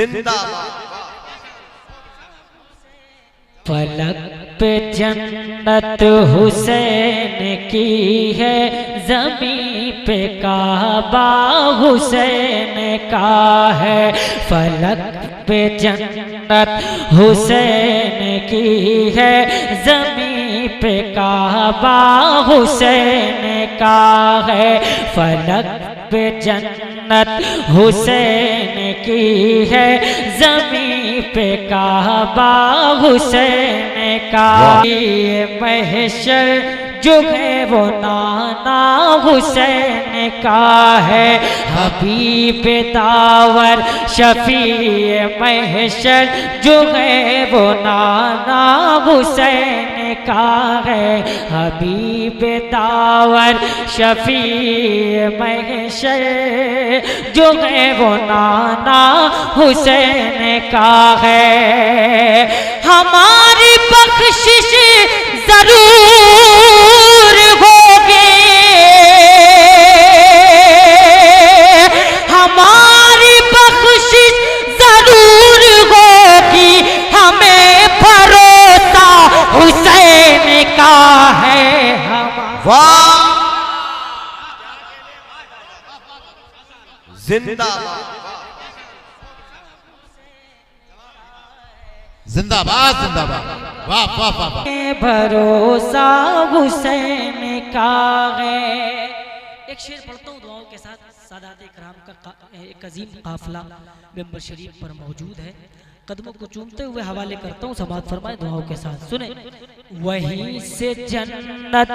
जिंदाबाद। फलक पे जन्नत हुसैन की है, ज़मीं पे काबा हुसैन का है। फलक पे जन्नत हुसैन की है, ज़मीं पे काबा हुसैन का है। फलक पे जन्नत हुसैन की है, ज़मीं पे काबा हुसैन का। ये महशर जो है वो नाना हुसैन का है। हबीब दावर शफीए महशर जो है वो नाना हुसैन का है। हबीब दावर शफीए महशर जो है वो नाना हुसैन का है। हमारी बख्शिश जरूर होगी, हमारी बख्शिश जरूर होगी, हमें भरोसा हुसैन का है। वाह, जिंदाबाद जिंदाबाद जिंदाबाद। वाह वाह वाह वाह। भरोसा हुसैन का है। एक शेर पढ़ता हूँ दुआओं के साथ। सादात इकराम का एक अजीम काफिला मेंबर शरीफ पर मौजूद है। कदमों को चूमते हुए हवाले करता हूँ, समाअत फरमाए दुआओं के साथ। सुने। वहीं से जन्नत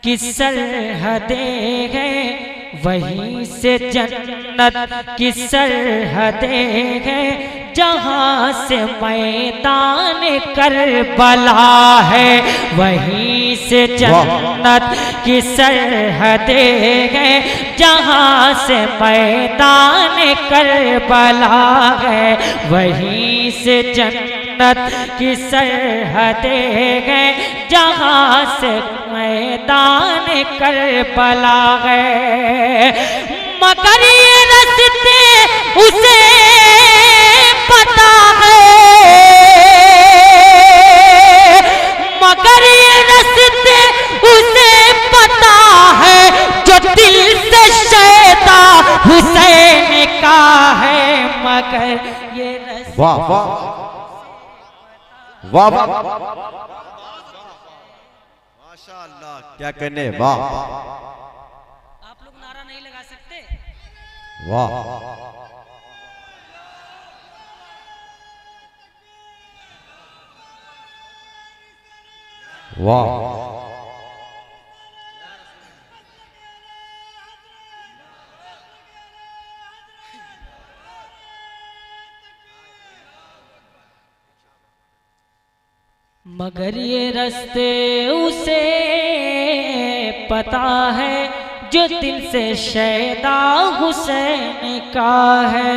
की सरहदें हैं, वहीं से जन्नत की सरहदें हैं, जहाँ से मैदान करबला है। वहीं से जन्नत की सरहदें हैं, जहाँ से मैदान करबला है। वहीं से जन्नत की सरहदें हैं, जहाँ से मैदान करबला है। मगर ये रास्ते उसे पता है, मगर ये रास्ते उसे पता है, जो दिल से शैता हुसैन का है। मगर ये रास्ते वाह वाह वाह वाह, माशाअल्लाह, क्या कहने। वाह, आप लोग नारा नहीं लगा सकते? वाह, वाह, मगर ये रास्ते उसे पता है, जो दिल से शैदा हुसैन का है।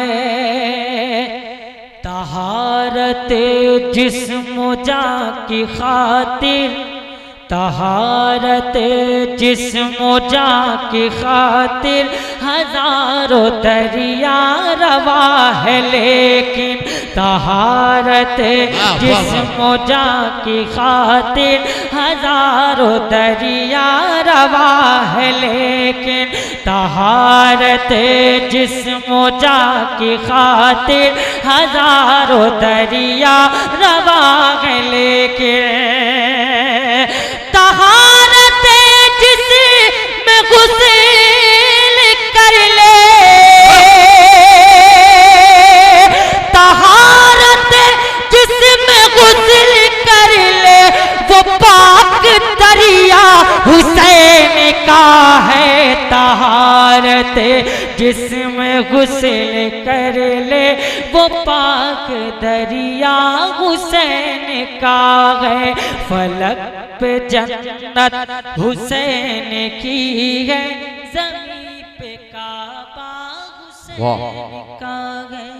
तहारत जिस्म जान की खातिर, तहारत जिस्म जान की खातिर हजारों दरिया रवा है, लेकिन तहारत जिस्म जान की खातिर हजारों दरिया रवा है, लेकिन तहारत जिस्म जान की खातिर हजारों दरिया रवा है, लेकिन तहारत जिस्म गुस्ल कर ले, तहारत जिस्म गुस्ल कर ले, वो पाक दरिया हुसैन का है। तहारत जिस्म गुस्ल कर ले, वो पाक दरिया हुसैन का है। फलक पे जन्नत हुसैन की है, ज़मीं पे काबा हुसैन का है।